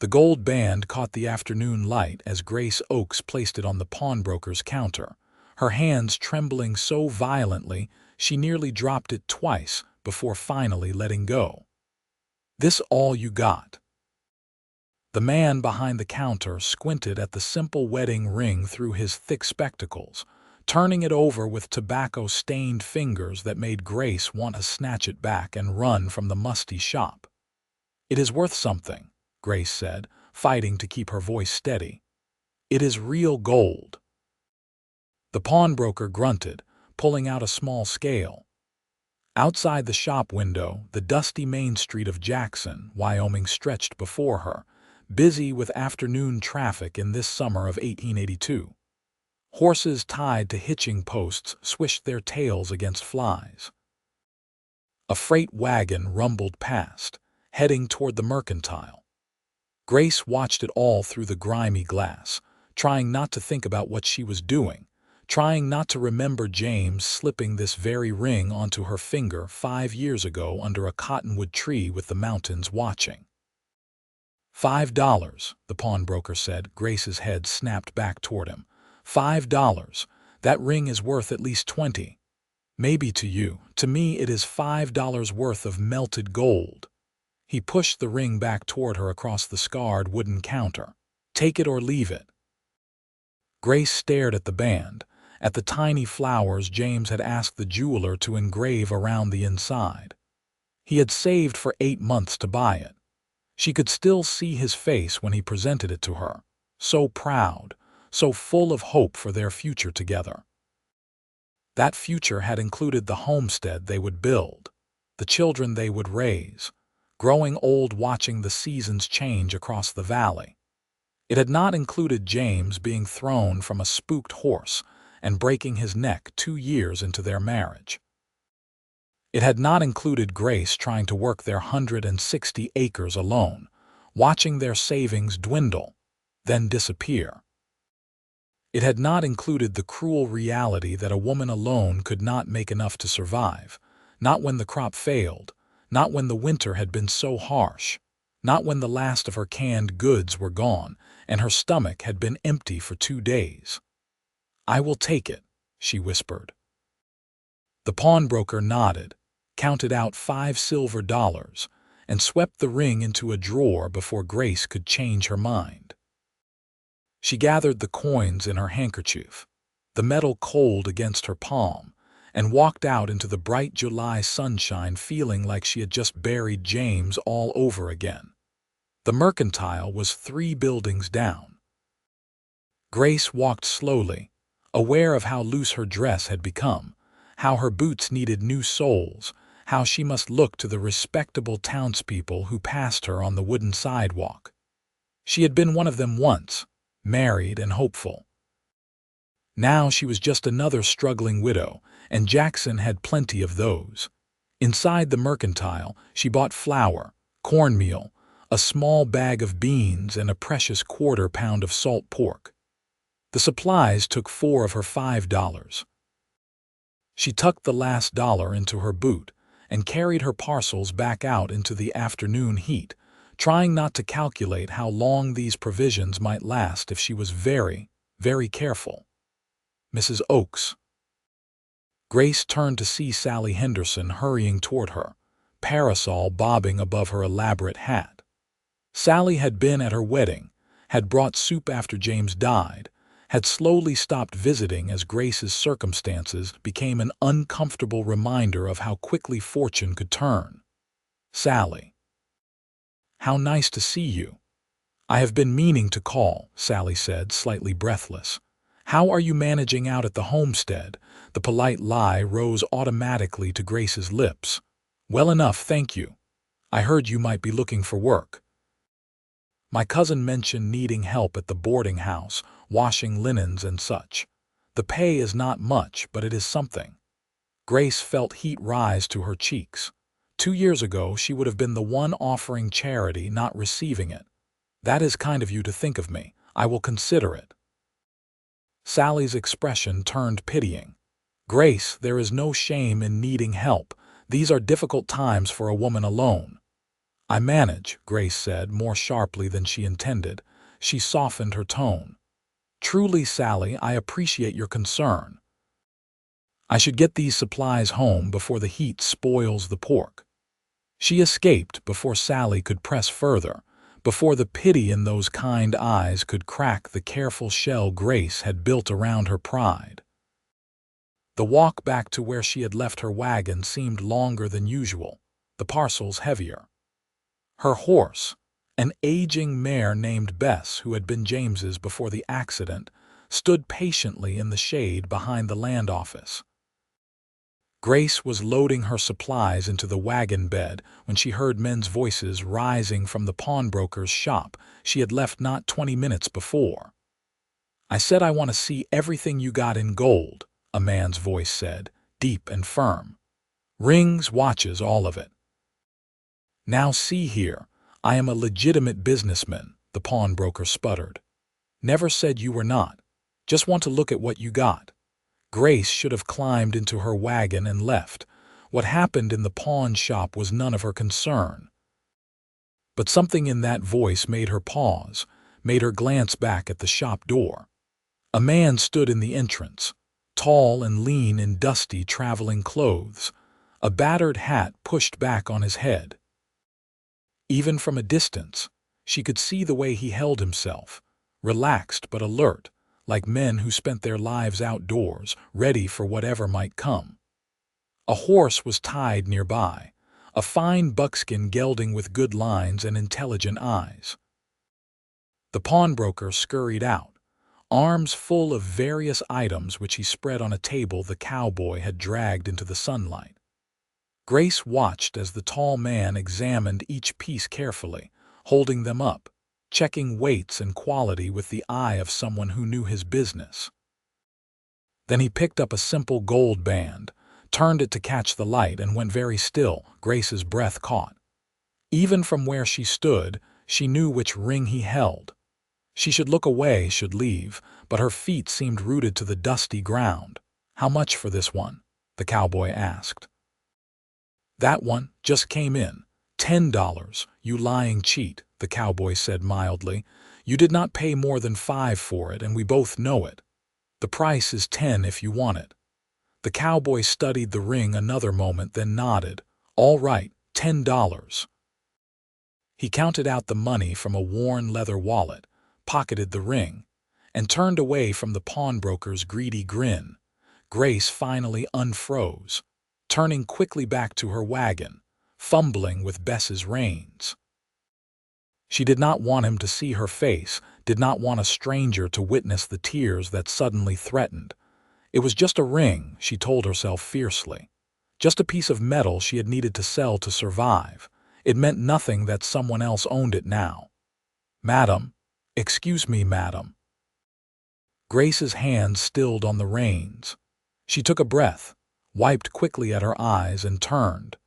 The gold band caught the afternoon light as Grace Oakes placed it on the pawnbroker's counter, her hands trembling so violently she nearly dropped it twice before finally letting go. "This all you got?" The man behind the counter squinted at the simple wedding ring through his thick spectacles, turning it over with tobacco-stained fingers that made Grace want to snatch it back and run from the musty shop. "It is worth something," Grace said, fighting to keep her voice steady. "It is real gold." The pawnbroker grunted, pulling out a small scale. Outside the shop window, the dusty main street of Jackson, Wyoming stretched before her, busy with afternoon traffic in this summer of 1882. Horses tied to hitching posts swished their tails against flies. A freight wagon rumbled past, heading toward the mercantile. Grace watched it all through the grimy glass, trying not to think about what she was doing, trying not to remember James slipping this very ring onto her finger 5 years ago under a cottonwood tree with the mountains watching. $5, the pawnbroker said. Grace's head snapped back toward him. $5. That ring is worth at least 20. Maybe to you. To me it is $5 worth of melted gold. He pushed the ring back toward her across the scarred wooden counter. "Take it or leave it." Grace stared at the band, at the tiny flowers James had asked the jeweler to engrave around the inside. He had saved for 8 months to buy it. She could still see his face when he presented it to her, so proud, so full of hope for their future together. That future had included the homestead they would build, the children they would raise, growing old watching the seasons change across the valley. It had not included James being thrown from a spooked horse and breaking his neck 2 years into their marriage. It had not included Grace trying to work their 160 acres alone, watching their savings dwindle, then disappear. It had not included the cruel reality that a woman alone could not make enough to survive, not when the crop failed, not when the winter had been so harsh, not when the last of her canned goods were gone and her stomach had been empty for 2 days. "I will take it," she whispered. The pawnbroker nodded, counted out $5 silver, and swept the ring into a drawer before Grace could change her mind. She gathered the coins in her handkerchief, the metal cold against her palm, and walked out into the bright July sunshine feeling like she had just buried James all over again. The mercantile was 3 buildings down. Grace walked slowly, aware of how loose her dress had become, how her boots needed new soles, how she must look to the respectable townspeople who passed her on the wooden sidewalk. She had been one of them once, married and hopeful. Now she was just another struggling widow, and Jackson had plenty of those. Inside the mercantile, she bought flour, cornmeal, a small bag of beans, and a precious quarter-pound of salt pork. The supplies took 4 of her $5. She tucked the last dollar into her boot and carried her parcels back out into the afternoon heat, trying not to calculate how long these provisions might last if she was very, very careful. "Mrs. Oakes." Grace turned to see Sally Henderson hurrying toward her, parasol bobbing above her elaborate hat. Sally had been at her wedding, had brought soup after James died, had slowly stopped visiting as Grace's circumstances became an uncomfortable reminder of how quickly fortune could turn. "Sally." "How nice to see you." "I have been meaning to call," Sally said, slightly breathless. "How are you managing out at the homestead?" The polite lie rose automatically to Grace's lips. "Well enough, thank you. I heard you might be looking for work." "My cousin mentioned needing help at the boarding house, washing linens and such. The pay is not much, but it is something." Grace felt heat rise to her cheeks. 2 years ago she would have been the one offering charity, not receiving it. "That is kind of you to think of me. I will consider it." Sally's expression turned pitying. "Grace, there is no shame in needing help. These are difficult times for a woman alone. "I manage," Grace said, more sharply than she intended. She softened her tone. "Truly, Sally, I appreciate your concern. I should get these supplies home before the heat spoils the pork." She escaped before Sally could press further, before the pity in those kind eyes could crack the careful shell Grace had built around her pride. The walk back to where she had left her wagon seemed longer than usual, the parcels heavier. Her horse, an aging mare named Bess who had been James's before the accident, stood patiently in the shade behind the land office. Grace was loading her supplies into the wagon bed when she heard men's voices rising from the pawnbroker's shop she had left not 20 minutes before. "I said I want to see everything you got in gold," a man's voice said, deep and firm. "Rings, watches, all of it." "Now see here, I am a legitimate businessman," the pawnbroker sputtered. "Never said you were not. Just want to look at what you got." Grace should have climbed into her wagon and left. What happened in the pawn shop was none of her concern. But something in that voice made her pause, made her glance back at the shop door. A man stood in the entrance, tall and lean in dusty traveling clothes, a battered hat pushed back on his head. Even from a distance, she could see the way he held himself, relaxed but alert, like men who spent their lives outdoors, ready for whatever might come. A horse was tied nearby, a fine buckskin gelding with good lines and intelligent eyes. The pawnbroker scurried out, arms full of various items which he spread on a table the cowboy had dragged into the sunlight. Grace watched as the tall man examined each piece carefully, holding them up, checking weights and quality with the eye of someone who knew his business. Then he picked up a simple gold band, turned it to catch the light, and went very still. Grace's breath caught. Even from where she stood, she knew which ring he held. She should look away, should leave, but her feet seemed rooted to the dusty ground. "How much for this one?" the cowboy asked. "That one just came in. $10, you lying cheat," the cowboy said mildly. "You did not pay more than $5 for it, and we both know it. The price is $10 if you want it." The cowboy studied the ring another moment, then nodded. "All right, $10. He counted out the money from a worn leather wallet, pocketed the ring, and turned away from the pawnbroker's greedy grin. Grace finally unfroze, turning quickly back to her wagon, fumbling with Bess's reins. She did not want him to see her face, did not want a stranger to witness the tears that suddenly threatened. It was just a ring, she told herself fiercely. Just a piece of metal she had needed to sell to survive. It meant nothing that someone else owned it now. "Madam, excuse me, madam." Grace's hand stilled on the reins. She took a breath, wiped quickly at her eyes, and turned.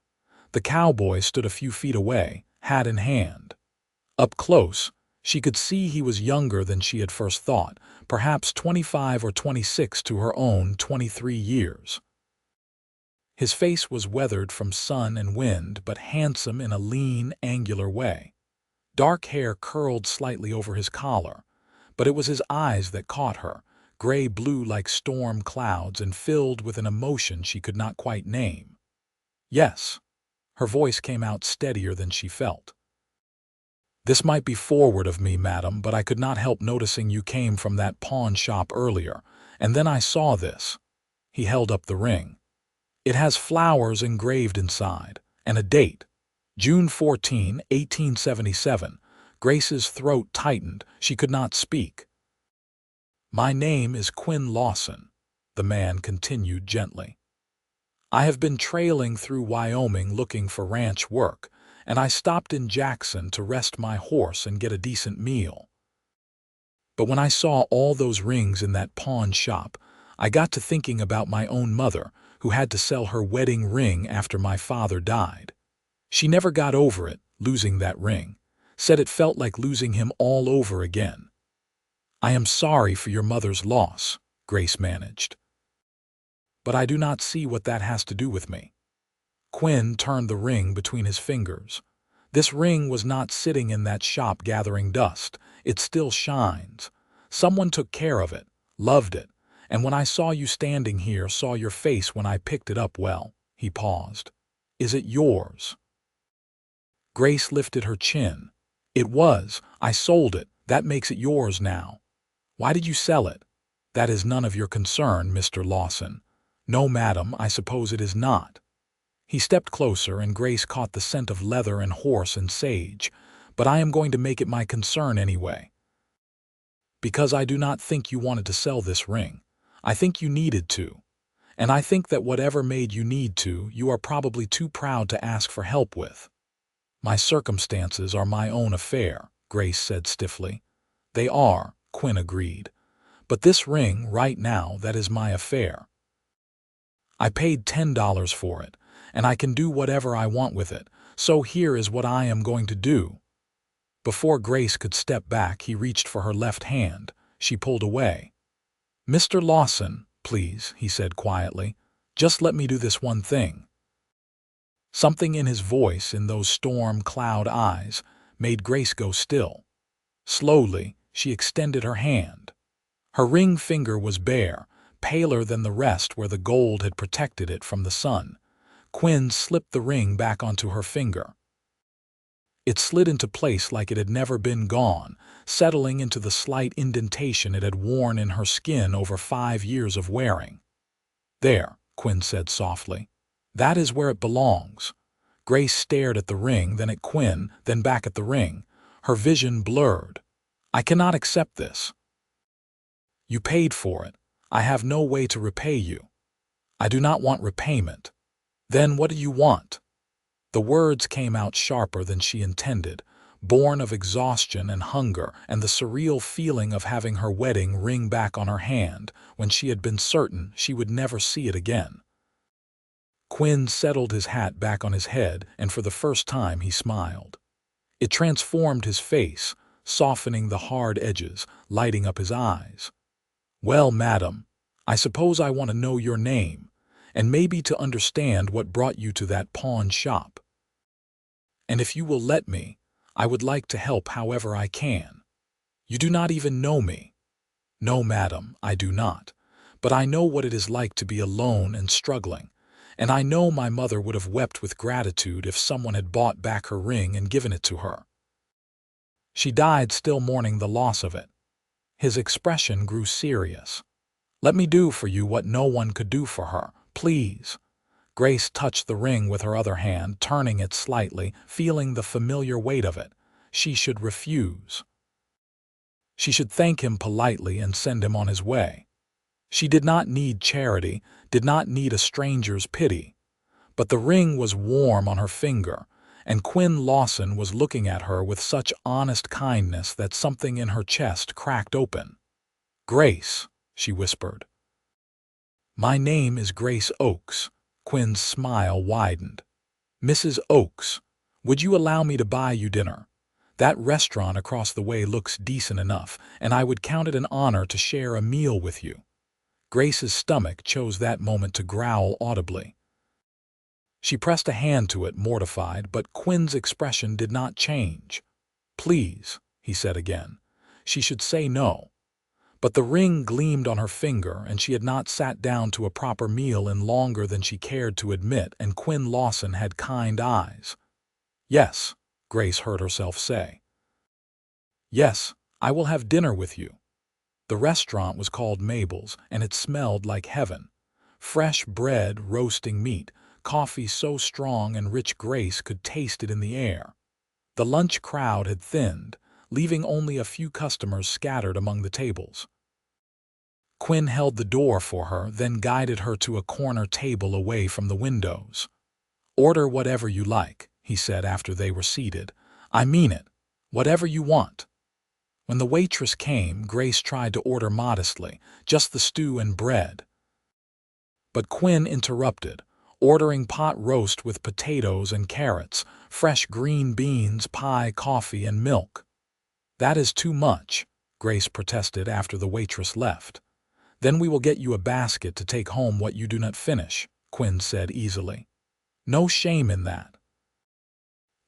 The cowboy stood a few feet away, hat in hand. Up close, she could see he was younger than she had first thought, perhaps 25 or 26 to her own 23 years. His face was weathered from sun and wind, but handsome in a lean, angular way. Dark hair curled slightly over his collar, but it was his eyes that caught her, gray-blue like storm clouds and filled with an emotion she could not quite name. "Yes." Her voice came out steadier than she felt. "This might be forward of me, madam, but I could not help noticing you came from that pawn shop earlier, and then I saw this." He held up the ring. "It has flowers engraved inside, and a date. June 14, 1877. Grace's throat tightened. She could not speak. "My name is Quinn Lawson," the man continued gently. "I have been trailing through Wyoming looking for ranch work, and I stopped in Jackson to rest my horse and get a decent meal. But when I saw all those rings in that pawn shop, I got to thinking about my own mother, who had to sell her wedding ring after my father died. She never got over it, losing that ring. Said it felt like losing him all over again." "I am sorry for your mother's loss," Grace managed. "But I do not see what that has to do with me." Quinn turned the ring between his fingers. This ring was not sitting in that shop gathering dust. It still shines. Someone took care of it, loved it, and when I saw you standing here, saw your face when I picked it up, well, he paused. Is it yours? Grace lifted her chin. It was. I sold it. That makes it yours now. Why did you sell it? That is none of your concern, Mr. Lawson. No, madam, I suppose it is not. He stepped closer, and Grace caught the scent of leather and horse and sage. But I am going to make it my concern anyway. Because I do not think you wanted to sell this ring. I think you needed to. And I think that whatever made you need to, you are probably too proud to ask for help with. My circumstances are my own affair, Grace said stiffly. They are, Quinn agreed. But this ring, right now, that is my affair. I paid $10 for it, and I can do whatever I want with it, so here is what I am going to do. Before Grace could step back, he reached for her left hand. She pulled away. Mr. Lawson, please, he said quietly. Just let me do this one thing. Something in his voice, in those storm cloud eyes, made Grace go still. Slowly, she extended her hand. Her ring finger was bare, paler than the rest where the gold had protected it from the sun. Quinn slipped the ring back onto her finger. It slid into place like it had never been gone, settling into the slight indentation it had worn in her skin over 5 years of wearing. There, Quinn said softly. That is where it belongs. Grace stared at the ring, then at Quinn, then back at the ring. Her vision blurred. I cannot accept this. You paid for it. I have no way to repay you. I do not want repayment. Then what do you want? The words came out sharper than she intended, born of exhaustion and hunger and the surreal feeling of having her wedding ring back on her hand when she had been certain she would never see it again. Quinn settled his hat back on his head, and for the first time he smiled. It transformed his face, softening the hard edges, lighting up his eyes. Well, madam, I suppose I want to know your name, and maybe to understand what brought you to that pawn shop. And if you will let me, I would like to help however I can. You do not even know me. No, madam, I do not. But I know what it is like to be alone and struggling, and I know my mother would have wept with gratitude if someone had bought back her ring and given it to her. She died still mourning the loss of it. His expression grew serious. Let me do for you what no one could do for her, please. Grace touched the ring with her other hand, turning it slightly, feeling the familiar weight of it. She should refuse. She should thank him politely and send him on his way. She did not need charity, did not need a stranger's pity. But the ring was warm on her finger, and Quinn Lawson was looking at her with such honest kindness that something in her chest cracked open. Grace, she whispered. My name is Grace Oakes. Quinn's smile widened. Mrs. Oakes, would you allow me to buy you dinner? That restaurant across the way looks decent enough, and I would count it an honor to share a meal with you. Grace's stomach chose that moment to growl audibly. She pressed a hand to it, mortified, but Quinn's expression did not change. Please, he said again. She should say no. But the ring gleamed on her finger, and she had not sat down to a proper meal in longer than she cared to admit, and Quinn Lawson had kind eyes. Yes, Grace heard herself say. Yes, I will have dinner with you. The restaurant was called Mabel's, and it smelled like heaven. Fresh bread, roasting meat, coffee so strong and rich Grace could taste it in the air. The lunch crowd had thinned, leaving only a few customers scattered among the tables. Quinn held the door for her, then guided her to a corner table away from the windows. Order whatever you like, he said after they were seated. I mean it. Whatever you want. When the waitress came, Grace tried to order modestly, just the stew and bread. But Quinn interrupted, ordering pot roast with potatoes and carrots, fresh green beans, pie, coffee, and milk. That is too much, Grace protested after the waitress left. Then we will get you a basket to take home what you do not finish, Quinn said easily. No shame in that.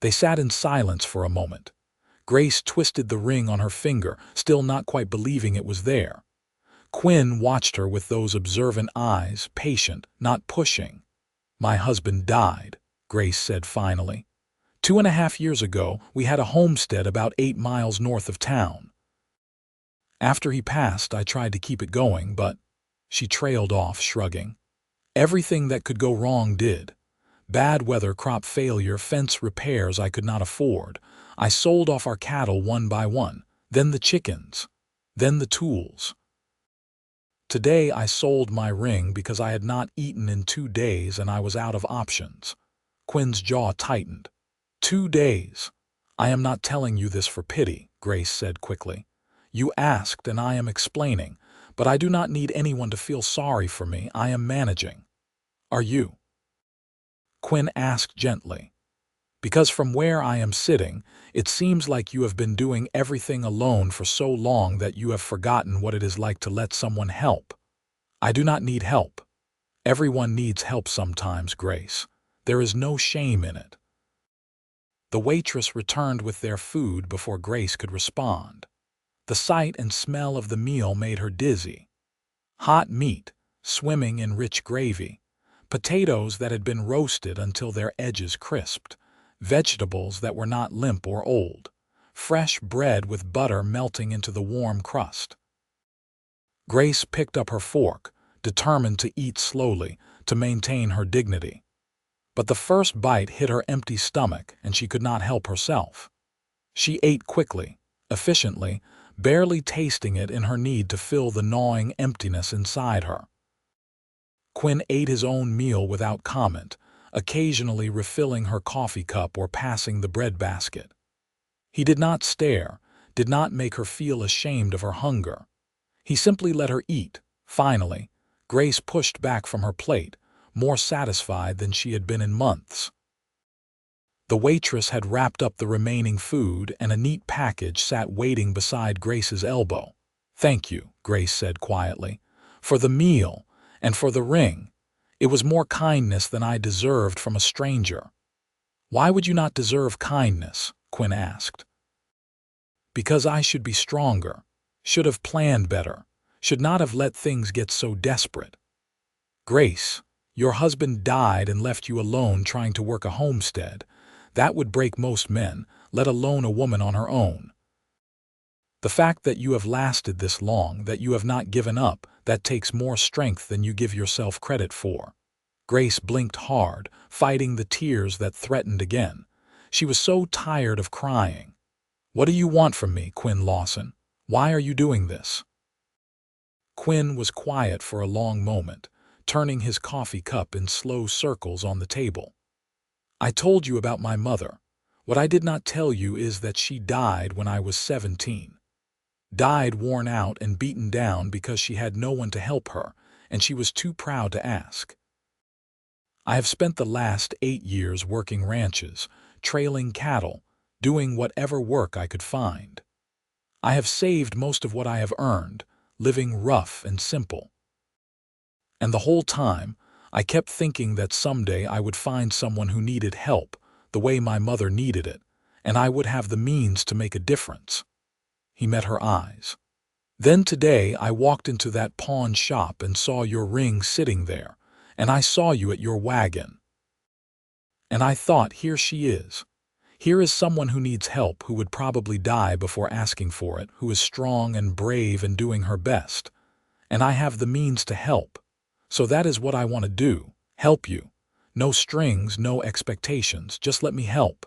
They sat in silence for a moment. Grace twisted the ring on her finger, still not quite believing it was there. Quinn watched her with those observant eyes, patient, not pushing. "My husband died," Grace said finally. 2.5 years ago, we had a homestead about 8 miles north of town. After he passed, I tried to keep it going, but—" She trailed off, shrugging. "Everything that could go wrong did. Bad weather, crop failure, fence repairs I could not afford. I sold off our cattle one by one, then the chickens, then the tools. Today I sold my ring because I had not eaten in 2 days and I was out of options." Quinn's jaw tightened. 2 days. "I am not telling you this for pity," Grace said quickly. "You asked and I am explaining, but I do not need anyone to feel sorry for me. I am managing." "Are you?" Quinn asked gently. "Because from where I am sitting, it seems like you have been doing everything alone for so long that you have forgotten what it is like to let someone help." "I do not need help. Everyone needs help sometimes, Grace. There is no shame in it." The waitress returned with their food before Grace could respond. The sight and smell of the meal made her dizzy. Hot meat, swimming in rich gravy, potatoes that had been roasted until their edges crisped, vegetables that were not limp or old, fresh bread with butter melting into the warm crust. Grace picked up her fork, determined to eat slowly, to maintain her dignity. But the first bite hit her empty stomach, and she could not help herself. She ate quickly, efficiently, barely tasting it in her need to fill the gnawing emptiness inside her. Quinn ate his own meal without comment, occasionally refilling her coffee cup or passing the bread basket. He did not stare, did not make her feel ashamed of her hunger. He simply let her eat. Finally, Grace pushed back from her plate, more satisfied than she had been in months. The waitress had wrapped up the remaining food and a neat package sat waiting beside Grace's elbow. "Thank you," Grace said quietly, "for the meal and for the ring. It was more kindness than I deserved from a stranger." "Why would you not deserve kindness?" Quinn asked. "Because I should be stronger, should have planned better, should not have let things get so desperate. Grace, your husband died and left you alone trying to work a homestead. That would break most men, let alone a woman on her own. The fact that you have lasted this long, that you have not given up, that takes more strength than you give yourself credit for." Grace blinked hard, fighting the tears that threatened again. She was so tired of crying. "What do you want from me, Quinn Lawson? Why are you doing this?" Quinn was quiet for a long moment, turning his coffee cup in slow circles on the table. "I told you about my mother. What I did not tell you is that she died when I was 17. Died worn out and beaten down because she had no one to help her, and she was too proud to ask. I have spent the last 8 years working ranches, trailing cattle, doing whatever work I could find. I have saved most of what I have earned, living rough and simple. And the whole time, I kept thinking that someday I would find someone who needed help, the way my mother needed it, and I would have the means to make a difference." He met her eyes. "Then today I walked into that pawn shop and saw your ring sitting there, and I saw you at your wagon. And I thought, here she is. Here is someone who needs help, who would probably die before asking for it, who is strong and brave and doing her best. And I have the means to help. So that is what I want to do, help you. No strings, no expectations, just let me help."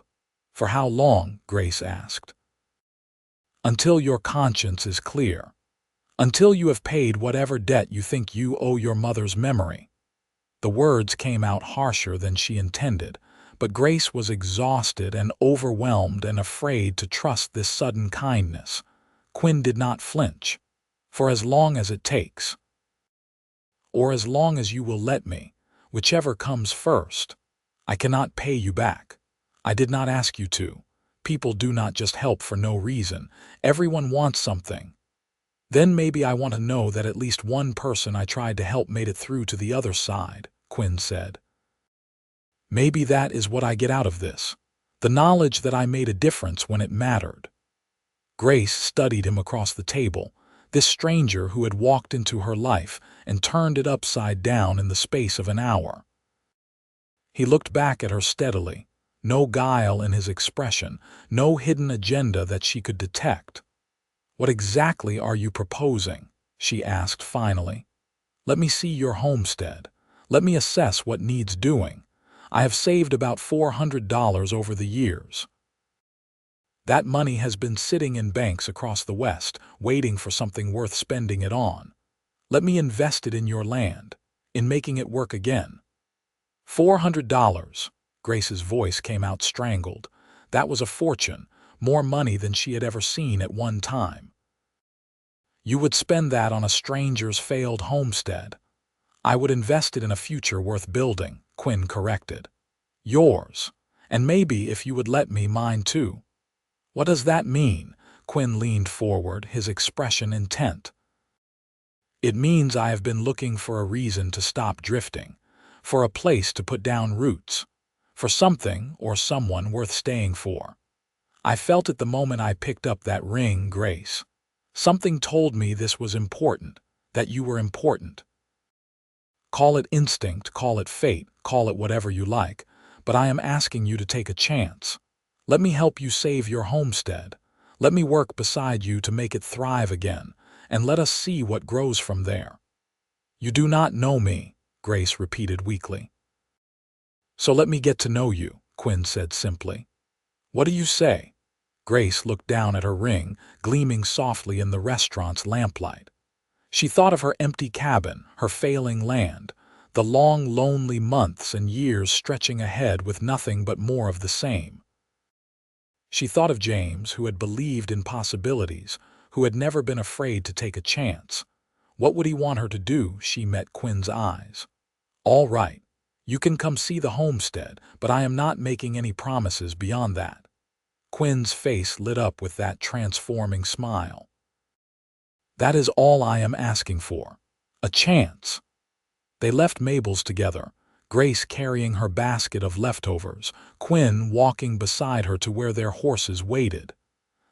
"For how long?" Grace asked. "Until your conscience is clear. Until you have paid whatever debt you think you owe your mother's memory." The words came out harsher than she intended, but Grace was exhausted and overwhelmed and afraid to trust this sudden kindness. Quinn did not flinch. "For as long as it takes. Or as long as you will let me, whichever comes first. I cannot pay you back. I did not ask you to. People do not just help for no reason. Everyone wants something. Then maybe I want to know that at least one person I tried to help made it through to the other side," Quinn said. "Maybe that is what I get out of this. The knowledge that I made a difference when it mattered. Grace studied him across the table, this stranger who had walked into her life and turned it upside down in the space of an hour. He looked back at her steadily, no guile in his expression, no hidden agenda that she could detect. "What exactly are you proposing?" she asked finally. "Let me see your homestead. Let me assess what needs doing. I have saved about $400 over the years. That money has been sitting in banks across the West, waiting for something worth spending it on. Let me invest it in your land, in making it work again." $400. Grace's voice came out strangled. That was a fortune, more money than she had ever seen at one time. "You would spend that on a stranger's failed homestead. I would invest it in a future worth building," Quinn corrected. "Yours. And maybe, if you would let me, mine too." "What does that mean?" Quinn leaned forward, his expression intent. "It means I have been looking for a reason to stop drifting, for a place to put down roots, for something or someone worth staying for. I felt it the moment I picked up that ring, Grace. Something told me this was important, that you were important. Call it instinct, call it fate, call it whatever you like, but I am asking you to take a chance. Let me help you save your homestead. Let me work beside you to make it thrive again, and let us see what grows from there." "You do not know me," Grace repeated weakly. "So let me get to know you," Quinn said simply. "What do you say?" Grace looked down at her ring, gleaming softly in the restaurant's lamplight. She thought of her empty cabin, her failing land, the long, lonely months and years stretching ahead with nothing but more of the same. She thought of James, who had believed in possibilities, who had never been afraid to take a chance. What would he want her to do? She met Quinn's eyes. "All right, you can come see the homestead, but I am not making any promises beyond that." Quinn's face lit up with that transforming smile. "That is all I am asking for. A chance." They left Mabel's together, Grace carrying her basket of leftovers, Quinn walking beside her to where their horses waited.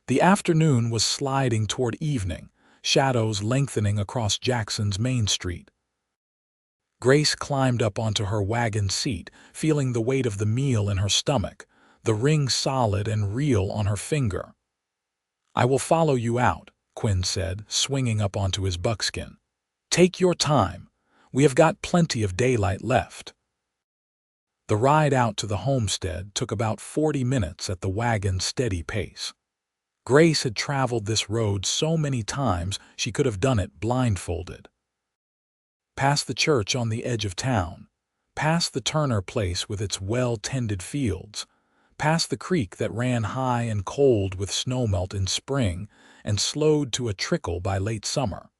The afternoon was sliding toward evening, shadows lengthening across Jackson's Main Street. Grace climbed up onto her wagon seat, feeling the weight of the meal in her stomach, the ring solid and real on her finger. "I will follow you out," Quinn said, swinging up onto his buckskin. "Take your time. We have got plenty of daylight left." The ride out to the homestead took about 40 minutes at the wagon's steady pace. Grace had traveled this road so many times she could have done it blindfolded. Past the church on the edge of town, past the Turner place with its well-tended fields, past the creek that ran high and cold with snowmelt in spring and slowed to a trickle by late summer.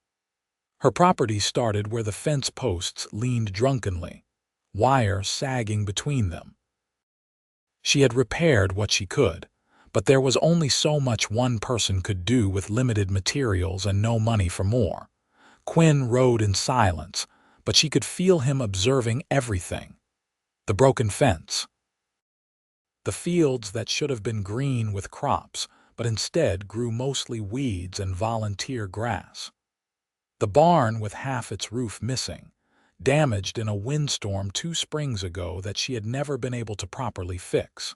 Her property started where the fence posts leaned drunkenly, wire sagging between them. She had repaired what she could, but there was only so much one person could do with limited materials and no money for more. Quinn rode in silence, but she could feel him observing everything. The broken fence. The fields that should have been green with crops, but instead grew mostly weeds and volunteer grass. The barn with half its roof missing, damaged in a windstorm 2 springs ago that she had never been able to properly fix.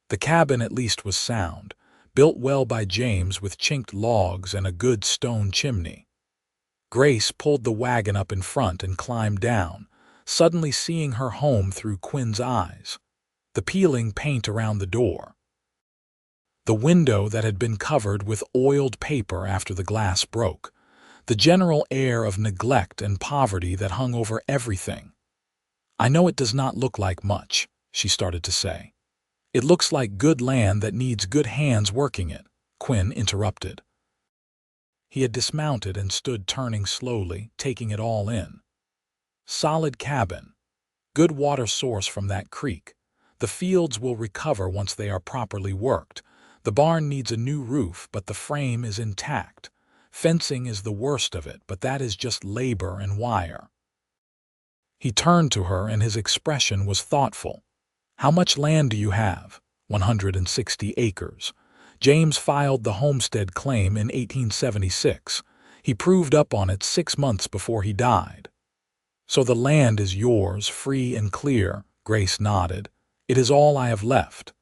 The cabin at least was sound, built well by James with chinked logs and a good stone chimney. Grace pulled the wagon up in front and climbed down, suddenly seeing her home through Quinn's eyes. The peeling paint around the door. The window that had been covered with oiled paper after the glass broke. The general air of neglect and poverty that hung over everything. "I know it does not look like much," she started to say. "It looks like good land that needs good hands working it," Quinn interrupted. He had dismounted and stood turning slowly, taking it all in. Solid cabin. Good water source from that creek. The fields will recover once they are properly worked. The barn needs a new roof, but the frame is intact. Fencing is the worst of it, but that is just labor and wire. He turned to her and his expression was thoughtful. How much land do you have? 160 acres. James filed the homestead claim in 1876. He proved up on it 6 months before he died. So the land is yours, free and clear, Grace nodded. It is all I have left.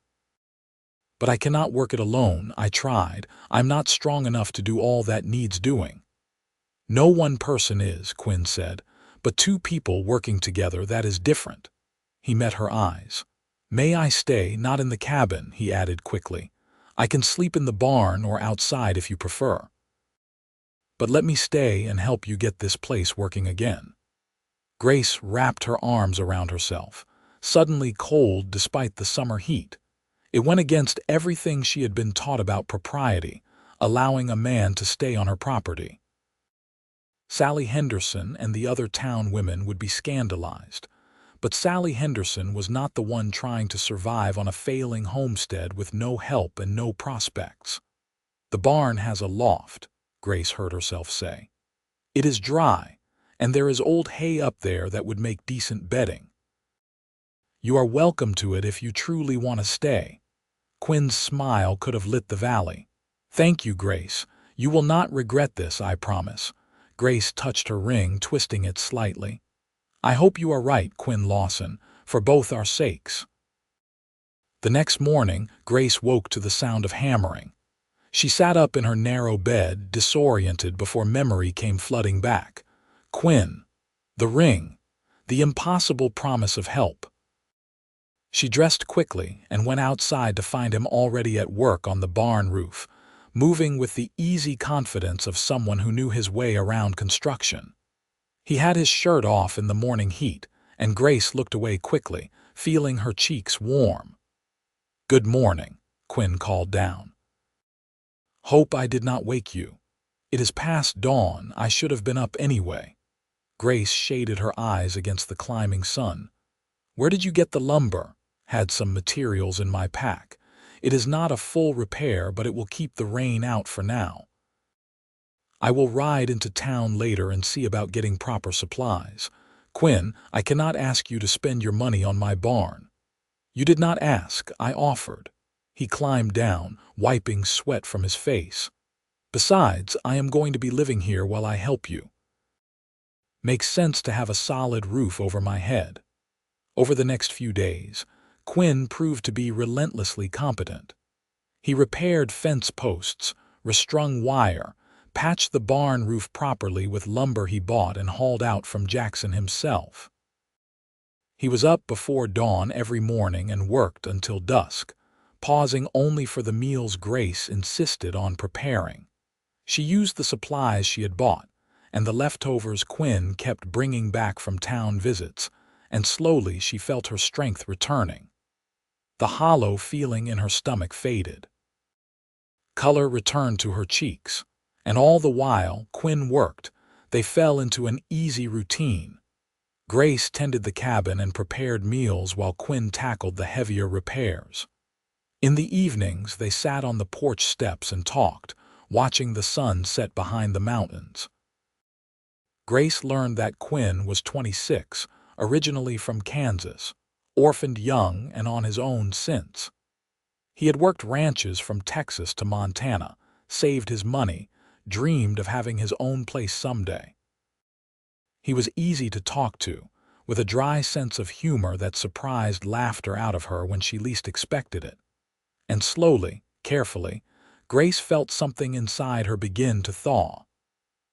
But I cannot work it alone. I tried. I'm not strong enough to do all that needs doing. No one person is, Quinn said, but two people working together, that is different. He met her eyes. May I stay, not in the cabin, he added quickly. I can sleep in the barn or outside if you prefer. But let me stay and help you get this place working again. Grace wrapped her arms around herself, suddenly cold despite the summer heat. It went against everything she had been taught about propriety, allowing a man to stay on her property. Sally Henderson and the other town women would be scandalized. But Sally Henderson was not the one trying to survive on a failing homestead with no help and no prospects. The barn has a loft, Grace heard herself say. It is dry, and there is old hay up there that would make decent bedding. You are welcome to it if you truly want to stay. Quinn's smile could have lit the valley. Thank you, Grace. You will not regret this, I promise. Grace touched her ring, twisting it slightly. I hope you are right, Quinn Lawson, for both our sakes. The next morning, Grace woke to the sound of hammering. She sat up in her narrow bed, disoriented before memory came flooding back. Quinn, the ring, the impossible promise of help. She dressed quickly and went outside to find him already at work on the barn roof, moving with the easy confidence of someone who knew his way around construction. He had his shirt off in the morning heat, and Grace looked away quickly, feeling her cheeks warm. Good morning, Quinn called down. Hope I did not wake you. It is past dawn. I should have been up anyway. Grace shaded her eyes against the climbing sun. Where did you get the lumber? Had some materials in my pack. It is not a full repair, but it will keep the rain out for now. I will ride into town later and see about getting proper supplies. Quinn, I cannot ask you to spend your money on my barn. You did not ask, I offered. He climbed down, wiping sweat from his face. Besides, I am going to be living here while I help you. Makes sense to have a solid roof over my head. Over the next few days, Quinn proved to be relentlessly competent. He repaired fence posts, restrung wire, patched the barn roof properly with lumber he bought and hauled out from Jackson himself. He was up before dawn every morning and worked until dusk, pausing only for the meals Grace insisted on preparing. She used the supplies she had bought, and the leftovers Quinn kept bringing back from town visits, and slowly she felt her strength returning. The hollow feeling in her stomach faded. Color returned to her cheeks, and all the while Quinn worked, they fell into an easy routine. Grace tended the cabin and prepared meals while Quinn tackled the heavier repairs. In the evenings, they sat on the porch steps and talked, watching the sun set behind the mountains. Grace learned that Quinn was 26, originally from Kansas, orphaned young and on his own since. He had worked ranches from Texas to Montana, saved his money, dreamed of having his own place someday. He was easy to talk to, with a dry sense of humor that surprised laughter out of her when she least expected it. And slowly, carefully, Grace felt something inside her begin to thaw.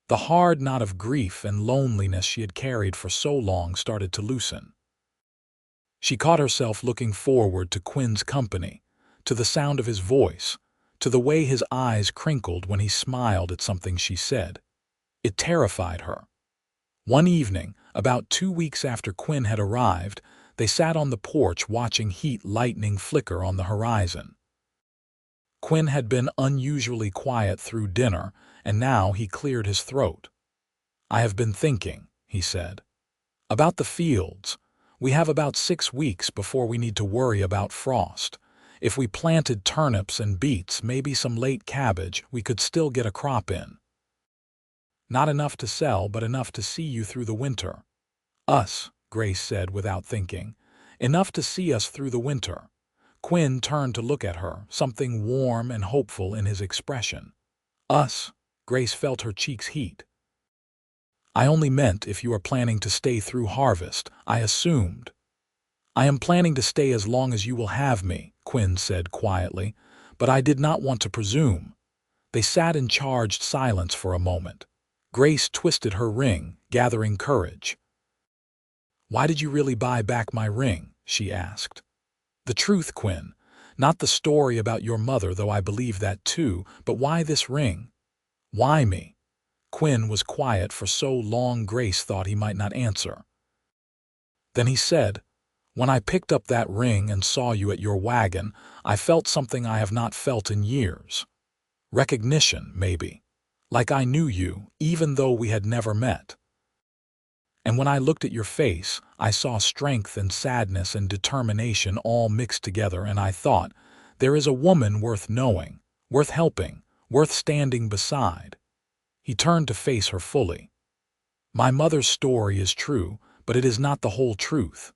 The hard knot of grief and loneliness she had carried for so long started to loosen. She caught herself looking forward to Quinn's company, to the sound of his voice, to the way his eyes crinkled when he smiled at something she said. It terrified her. One evening, about 2 weeks after Quinn had arrived, they sat on the porch watching heat lightning flicker on the horizon. Quinn had been unusually quiet through dinner, and now he cleared his throat. I have been thinking, he said, about the fields. We have about 6 weeks before we need to worry about frost. If we planted turnips and beets, maybe some late cabbage, we could still get a crop in. Not enough to sell, but enough to see you through the winter. Us, Grace said without thinking. Enough to see us through the winter." Quinn turned to look at her, something warm and hopeful in his expression. "Us?" Grace felt her cheeks heat. "I only meant if you are planning to stay through harvest, I assumed." "I am planning to stay as long as you will have me," Quinn said quietly, "but I did not want to presume." They sat in charged silence for a moment. Grace twisted her ring, gathering courage. "Why did you really buy back my ring?" she asked. "The truth, Quinn. Not the story about your mother, though I believe that too, but why this ring? Why me?" Quinn was quiet for so long Grace thought he might not answer. Then he said, "When I picked up that ring and saw you at your wagon, I felt something I have not felt in years. Recognition, maybe. Like I knew you, even though we had never met. And when I looked at your face, I saw strength and sadness and determination all mixed together, and I thought, there is a woman worth knowing, worth helping, worth standing beside." He turned to face her fully. "My mother's story is true, but it is not the whole truth.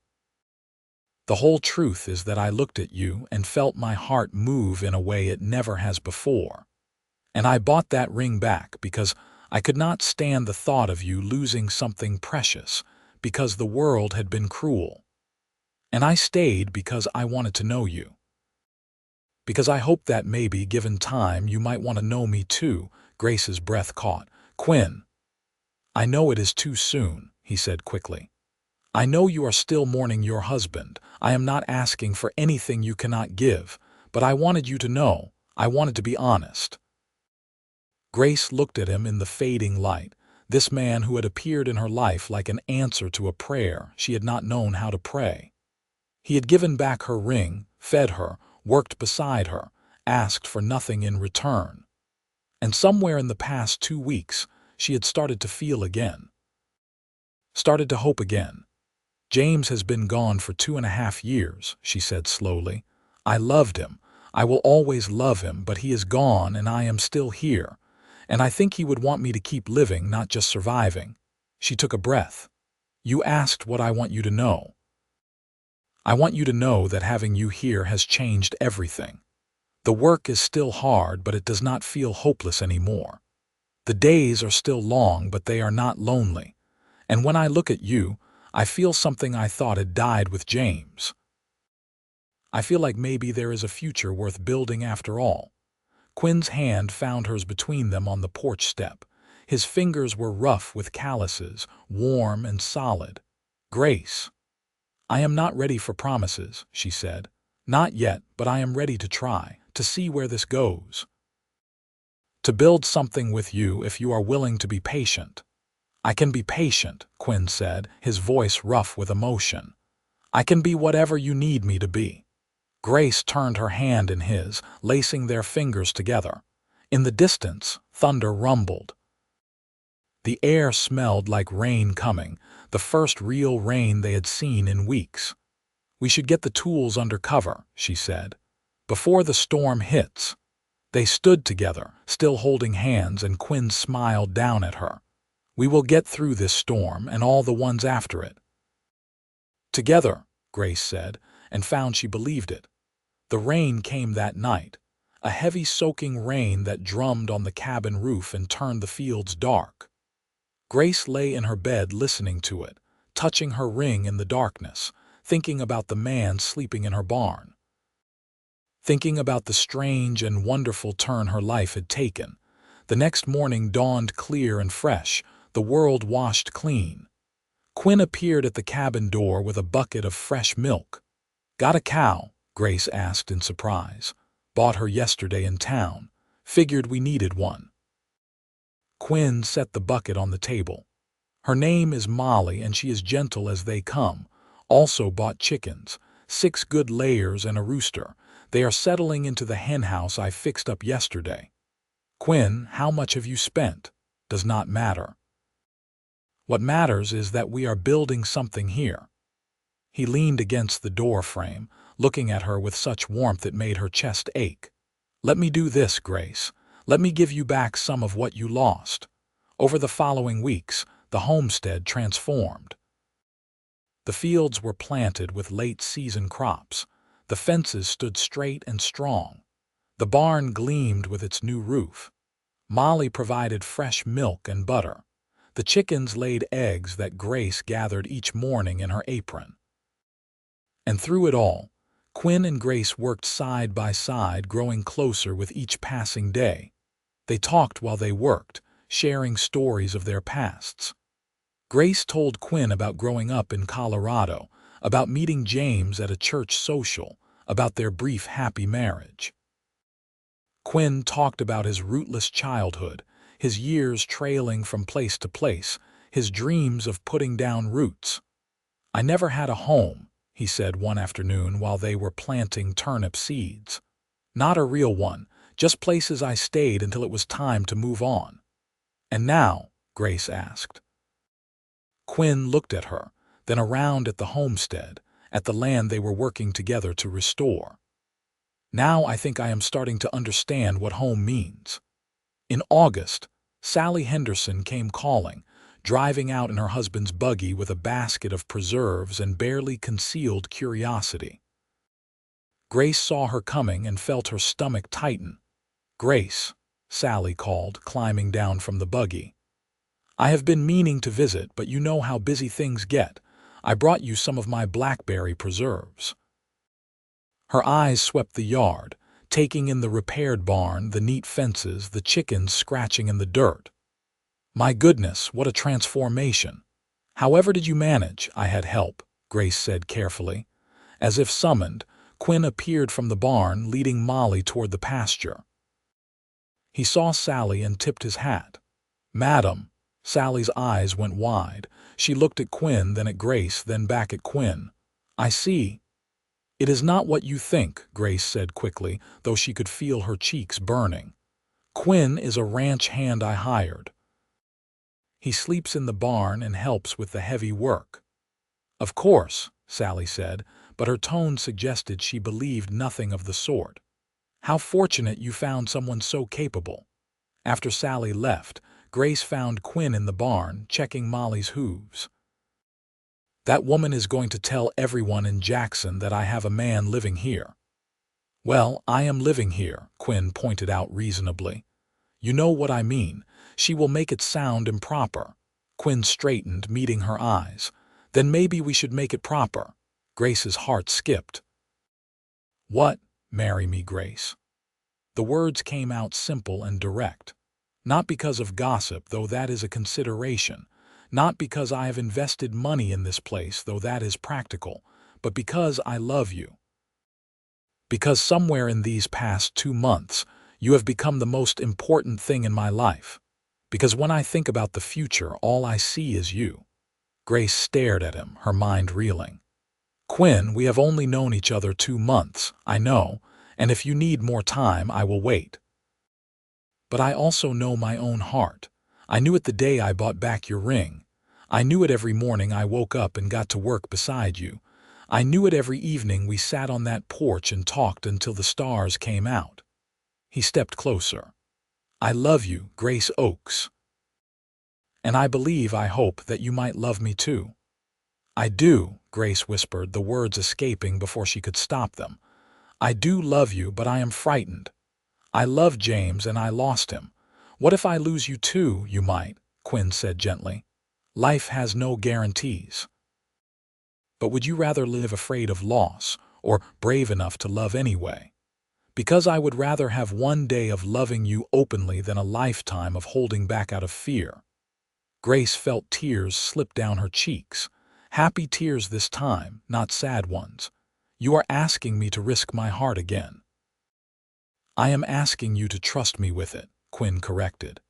The whole truth is that I looked at you and felt my heart move in a way it never has before. And I bought that ring back because I could not stand the thought of you losing something precious, because the world had been cruel. And I stayed because I wanted to know you. Because I hoped that maybe, given time, you might want to know me too." Grace's breath caught. "Quinn." "I know it is too soon," he said quickly. "I know you are still mourning your husband. I am not asking for anything you cannot give, but I wanted you to know. I wanted to be honest." Grace looked at him in the fading light, this man who had appeared in her life like an answer to a prayer she had not known how to pray. He had given back her ring, fed her, worked beside her, asked for nothing in return. And somewhere in the past 2 weeks, she had started to feel again. Started to hope again. "James has been gone for 2.5 years, she said slowly. "I loved him. I will always love him, but he is gone and I am still here. And I think he would want me to keep living, not just surviving." She took a breath. "You asked what I want you to know. I want you to know that having you here has changed everything. The work is still hard, but it does not feel hopeless anymore. The days are still long, but they are not lonely. And when I look at you, I feel something I thought had died with James. I feel like maybe there is a future worth building after all." Quinn's hand found hers between them on the porch step. His fingers were rough with calluses, warm and solid. "Grace." "I am not ready for promises," she said. "Not yet, but I am ready to try, to see where this goes. To build something with you if you are willing to be patient." "I can be patient," Quinn said, his voice rough with emotion. "I can be whatever you need me to be." Grace turned her hand in his, lacing their fingers together. In the distance, thunder rumbled. The air smelled like rain coming, the first real rain they had seen in weeks. "We should get the tools under cover," she said, "before the storm hits." They stood together, still holding hands, and Quinn smiled down at her. "We will get through this storm and all the ones after it." "Together," Grace said, and found she believed it. The rain came that night, a heavy soaking rain that drummed on the cabin roof and turned the fields dark. Grace lay in her bed listening to it, touching her ring in the darkness, thinking about the man sleeping in her barn. Thinking about the strange and wonderful turn her life had taken. The next morning dawned clear and fresh, the world washed clean. Quinn appeared at the cabin door with a bucket of fresh milk. "Got a cow?" Grace asked in surprise. "Bought her yesterday in town. Figured we needed one." Quinn set the bucket on the table. "Her name is Molly, and she is gentle as they come. Also bought chickens, 6 good layers and a rooster. They are settling into the hen house I fixed up yesterday." "Quinn, how much have you spent?" "Does not matter. What matters is that we are building something here." He leaned against the door frame, looking at her with such warmth it made her chest ache. "Let me do this, Grace. Let me give you back some of what you lost." Over the following weeks, the homestead transformed. The fields were planted with late-season crops. The fences stood straight and strong. The barn gleamed with its new roof. Molly provided fresh milk and butter. The chickens laid eggs that Grace gathered each morning in her apron. And through it all, Quinn and Grace worked side by side, growing closer with each passing day. They talked while they worked, sharing stories of their pasts. Grace told Quinn about growing up in Colorado, about meeting James at a church social, about their brief happy marriage. Quinn talked about his rootless childhood, his years trailing from place to place, his dreams of putting down roots. "I never had a home," he said one afternoon while they were planting turnip seeds. "Not a real one, just places I stayed until it was time to move on." "And now?" Grace asked. Quinn looked at her, then around at the homestead, at the land they were working together to restore. "Now I think I am starting to understand what home means." In August, Sally Henderson came calling, driving out in her husband's buggy with a basket of preserves and barely concealed curiosity. Grace saw her coming and felt her stomach tighten. "Grace," Sally called, climbing down from the buggy. "I have been meaning to visit, but you know how busy things get. I brought you some of my blackberry preserves." Her eyes swept the yard, taking in the repaired barn, the neat fences, the chickens scratching in the dirt. "My goodness, what a transformation! However did you manage?" "I had help," Grace said carefully. As if summoned, Quinn appeared from the barn, leading Molly toward the pasture. He saw Sally and tipped his hat. "Madam." Sally's eyes went wide. She looked at Quinn, then at Grace, then back at Quinn. "I see." "It is not what you think," Grace said quickly, though she could feel her cheeks burning. "Quinn is a ranch hand I hired. He sleeps in the barn and helps with the heavy work." "Of course," Sally said, but her tone suggested she believed nothing of the sort. "How fortunate you found someone so capable." After Sally left, Grace found Quinn in the barn, checking Molly's hooves. "That woman is going to tell everyone in Jackson that I have a man living here." "Well, I am living here," Quinn pointed out reasonably. "You know what I mean. She will make it sound improper." Quinn straightened, meeting her eyes. "Then maybe we should make it proper." Grace's heart skipped. "What?" "Marry me, Grace." The words came out simple and direct. "Not because of gossip, though that is a consideration. Not because I have invested money in this place, though that is practical, but because I love you. Because somewhere in these past 2 months, you have become the most important thing in my life. Because when I think about the future, all I see is you." Grace stared at him, her mind reeling. "Quinn, we have only known each other 2 months, I know, and if you need more time, I will wait. But I also know my own heart. I knew it the day I bought back your ring. I knew it every morning I woke up and got to work beside you. I knew it every evening we sat on that porch and talked until the stars came out." He stepped closer. "I love you, Grace Oakes. And I hope that you might love me too." "I do," Grace whispered, the words escaping before she could stop them. "I do love you, but I am frightened. I love James and I lost him. What if I lose you too?" "You might," Quinn said gently. "Life has no guarantees." "But would you rather live afraid of loss, or brave enough to love anyway?" "Because I would rather have one day of loving you openly than a lifetime of holding back out of fear." Grace felt tears slip down her cheeks. Happy tears this time, not sad ones. "You are asking me to risk my heart again." "I am asking you to trust me with it," Quinn corrected.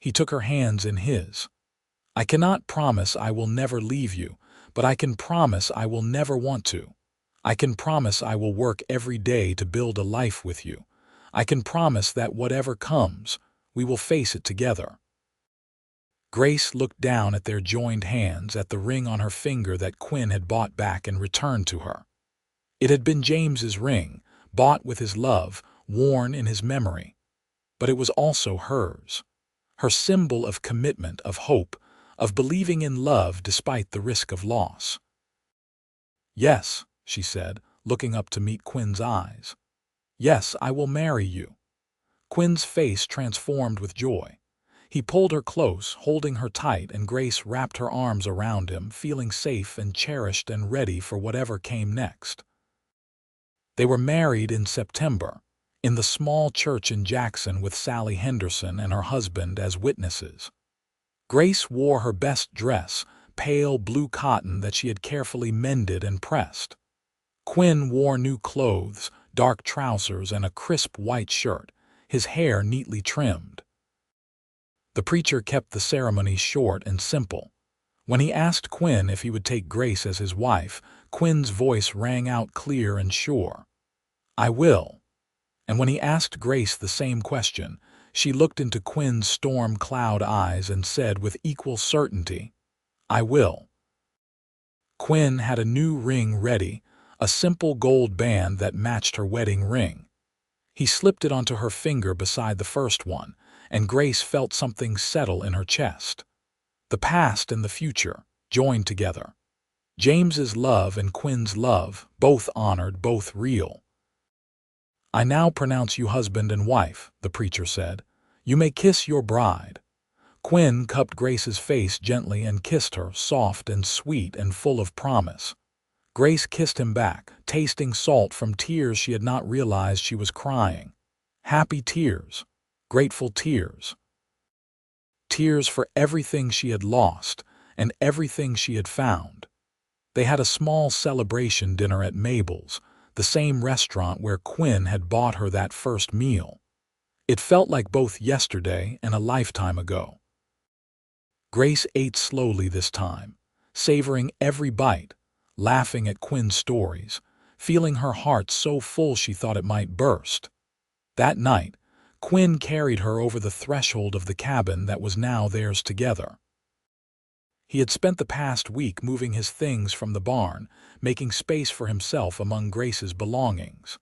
He took her hands in his. "I cannot promise I will never leave you, but I can promise I will never want to. I can promise I will work every day to build a life with you. I can promise that whatever comes, we will face it together." Grace looked down at their joined hands, at the ring on her finger that Quinn had bought back and returned to her. It had been James's ring, bought with his love, worn in his memory. But it was also hers. Her symbol of commitment, of hope, of believing in love despite the risk of loss. "Yes," she said, looking up to meet Quinn's eyes. "Yes, I will marry you." Quinn's face transformed with joy. He pulled her close, holding her tight, and Grace wrapped her arms around him, feeling safe and cherished and ready for whatever came next. They were married in September, in the small church in Jackson with Sally Henderson and her husband as witnesses. Grace wore her best dress, pale blue cotton that she had carefully mended and pressed. Quinn wore new clothes, dark trousers, and a crisp white shirt, his hair neatly trimmed. The preacher kept the ceremony short and simple. When he asked Quinn if he would take Grace as his wife, Quinn's voice rang out clear and sure. "I will." And when he asked Grace the same question, she looked into Quinn's storm cloud eyes and said with equal certainty, "I will." Quinn had a new ring ready, a simple gold band that matched her wedding ring. He slipped it onto her finger beside the first one, and Grace felt something settle in her chest. The past and the future joined together. James's love and Quinn's love, both honored, both real. "I now pronounce you husband and wife," the preacher said. "You may kiss your bride." Quinn cupped Grace's face gently and kissed her, soft and sweet and full of promise. Grace kissed him back, tasting salt from tears she had not realized she was crying. Happy tears, grateful tears. Tears for everything she had lost and everything she had found. They had a small celebration dinner at Mabel's, the same restaurant where Quinn had bought her that first meal. It felt like both yesterday and a lifetime ago. Grace ate slowly this time, savoring every bite, laughing at Quinn's stories, feeling her heart so full she thought it might burst. That night, Quinn carried her over the threshold of the cabin that was now theirs together. He had spent the past week moving his things from the barn, making space for himself among Grace's belongings.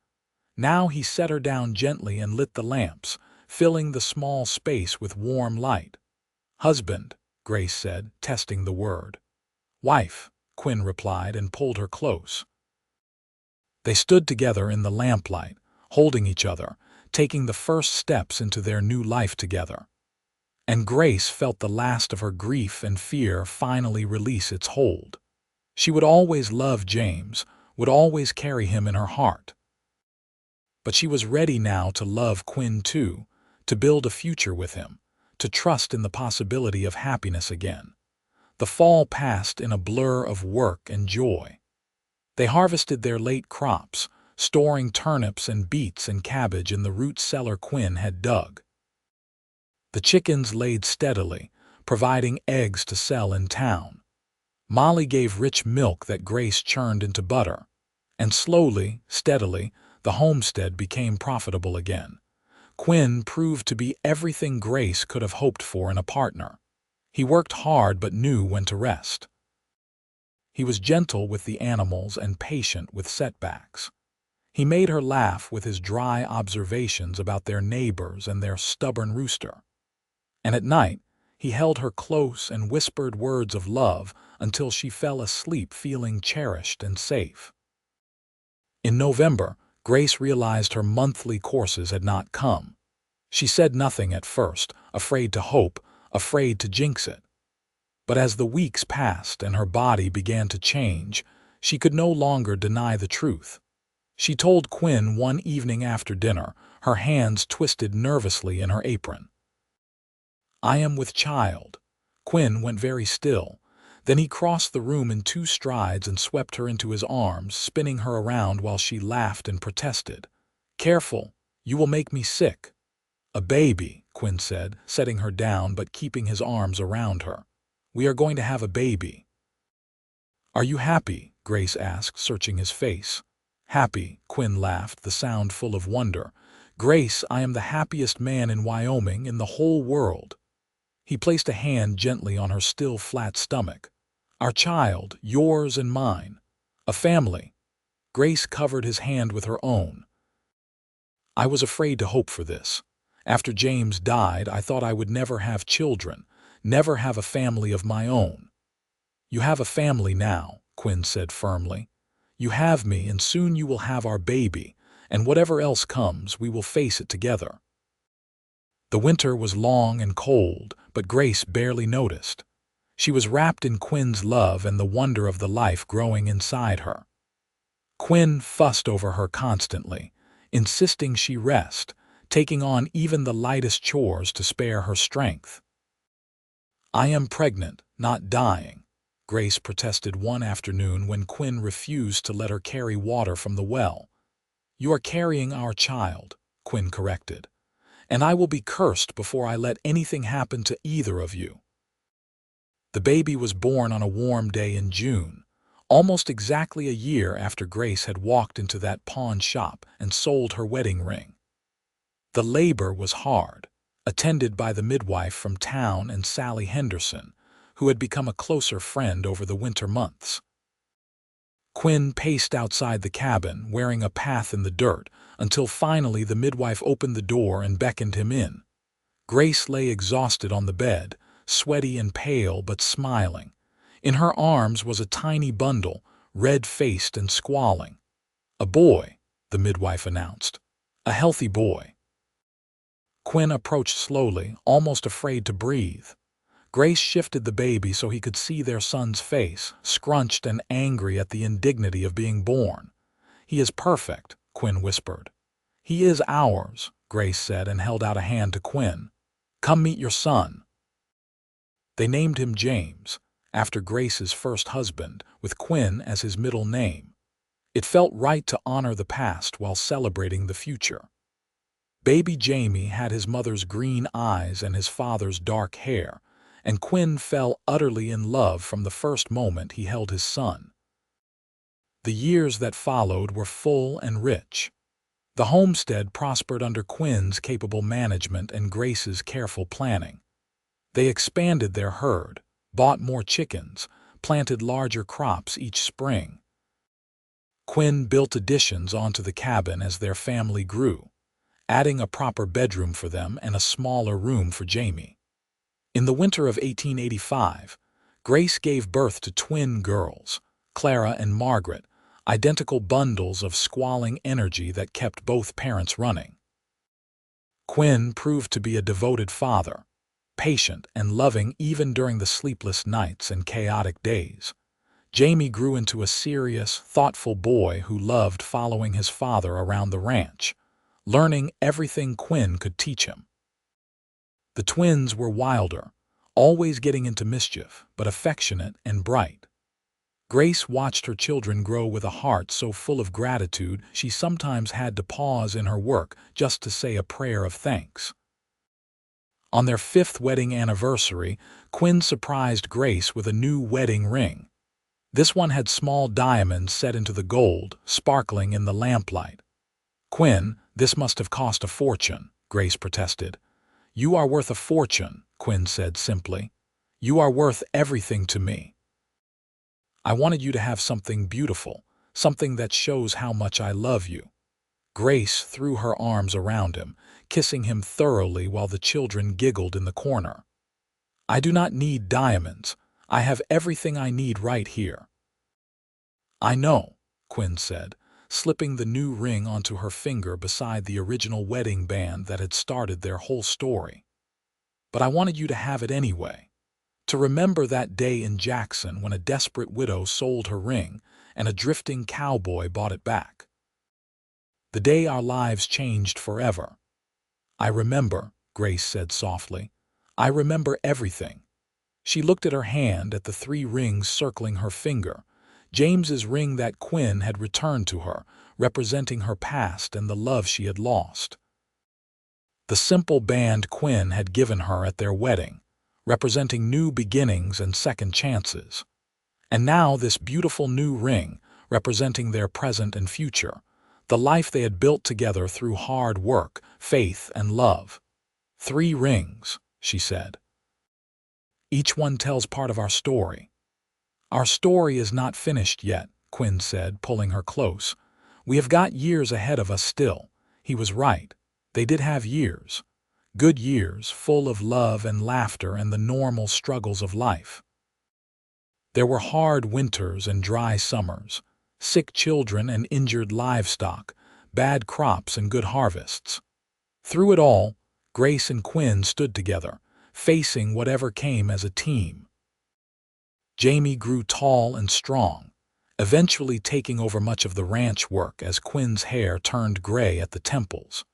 Now he set her down gently and lit the lamps, filling the small space with warm light. "Husband," Grace said, testing the word. "Wife," Quinn replied and pulled her close. They stood together in the lamplight, holding each other, taking the first steps into their new life together. And Grace felt the last of her grief and fear finally release its hold. She would always love James, would always carry him in her heart. But she was ready now to love Quinn too, to build a future with him, to trust in the possibility of happiness again. The fall passed in a blur of work and joy. They harvested their late crops, storing turnips and beets and cabbage in the root cellar Quinn had dug. The chickens laid steadily, providing eggs to sell in town. Molly gave rich milk that Grace churned into butter. And slowly, steadily, the homestead became profitable again. Quinn proved to be everything Grace could have hoped for in a partner. He worked hard but knew when to rest. He was gentle with the animals and patient with setbacks. He made her laugh with his dry observations about their neighbors and their stubborn rooster. And at night, he held her close and whispered words of love until she fell asleep feeling cherished and safe. In November, Grace realized her monthly courses had not come. She said nothing at first, afraid to hope, afraid to jinx it. But as the weeks passed and her body began to change, she could no longer deny the truth. She told Quinn one evening after dinner, her hands twisted nervously in her apron. "I am with child." Quinn went very still. Then he crossed the room in 2 strides and swept her into his arms, spinning her around while she laughed and protested. "Careful, you will make me sick." "A baby," Quinn said, setting her down but keeping his arms around her. "We are going to have a baby." "Are you happy?" Grace asked, searching his face. "Happy," Quinn laughed, the sound full of wonder. "Grace, I am the happiest man in Wyoming, in the whole world." He placed a hand gently on her still flat stomach. "Our child, yours and mine. A family." Grace covered his hand with her own. "I was afraid to hope for this. After James died, I thought I would never have children, never have a family of my own." "You have a family now," Quinn said firmly. You have me, and soon you will have our baby, and whatever else comes, we will face it together." The winter was long and cold, but Grace barely noticed. She was wrapped in Quinn's love and the wonder of the life growing inside her. Quinn fussed over her constantly, insisting she rest, taking on even the lightest chores to spare her strength. "I am pregnant, not dying," Grace protested one afternoon when Quinn refused to let her carry water from the well. "You are carrying our child," Quinn corrected, "and I will be cursed before I let anything happen to either of you." The baby was born on a warm day in June, almost exactly a year after Grace had walked into that pawn shop and sold her wedding ring. The labor was hard, attended by the midwife from town and Sally Henderson, who had become a closer friend over the winter months. Quinn paced outside the cabin, wearing a path in the dirt, until finally the midwife opened the door and beckoned him in. Grace lay exhausted on the bed, sweaty and pale but smiling. In her arms was a tiny bundle, red-faced and squalling. "A boy," the midwife announced. "A healthy boy." Quinn approached slowly, almost afraid to breathe. Grace shifted the baby so he could see their son's face, scrunched and angry at the indignity of being born. "He is perfect," Quinn whispered. "He is ours," Grace said and held out a hand to Quinn. "Come meet your son." They named him James, after Grace's first husband, with Quinn as his middle name. It felt right to honor the past while celebrating the future. Baby Jamie had his mother's green eyes and his father's dark hair, and Quinn fell utterly in love from the first moment he held his son. The years that followed were full and rich. The homestead prospered under Quinn's capable management and Grace's careful planning. They expanded their herd, bought more chickens, planted larger crops each spring. Quinn built additions onto the cabin as their family grew, adding a proper bedroom for them and a smaller room for Jamie. In the winter of 1885, Grace gave birth to twin girls, Clara and Margaret, identical bundles of squalling energy that kept both parents running. Quinn proved to be a devoted father, patient and loving even during the sleepless nights and chaotic days. Jamie grew into a serious, thoughtful boy who loved following his father around the ranch, learning everything Quinn could teach him. The twins were wilder, always getting into mischief, but affectionate and bright. Grace watched her children grow with a heart so full of gratitude she sometimes had to pause in her work just to say a prayer of thanks. On their 5th wedding anniversary, Quinn surprised Grace with a new wedding ring. This one had small diamonds set into the gold, sparkling in the lamplight. "Quinn, this must have cost a fortune," Grace protested. "You are worth a fortune," Quinn said simply. "You are worth everything to me. I wanted you to have something beautiful, something that shows how much I love you." Grace threw her arms around him, kissing him thoroughly while the children giggled in the corner. "I do not need diamonds. I have everything I need right here." "I know," Quinn said, slipping the new ring onto her finger beside the original wedding band that had started their whole story. "But I wanted you to have it anyway. To remember that day in Jackson when a desperate widow sold her ring and a drifting cowboy bought it back. The day our lives changed forever." "I remember," Grace said softly. "I remember everything." She looked at her hand, at the 3 rings circling her finger, James's ring that Quinn had returned to her, representing her past and the love she had lost. The simple band Quinn had given her at their wedding, representing new beginnings and second chances. And now this beautiful new ring, representing their present and future, the life they had built together through hard work, faith, and love. 3 rings, she said. "Each one tells part of our story." "Our story is not finished yet," Quinn said, pulling her close. "We have got years ahead of us still." He was right. They did have years. Good years, full of love and laughter and the normal struggles of life. There were hard winters and dry summers, sick children and injured livestock, bad crops and good harvests. Through it all, Grace and Quinn stood together, facing whatever came as a team. Jamie grew tall and strong, eventually taking over much of the ranch work as Quinn's hair turned gray at the temples.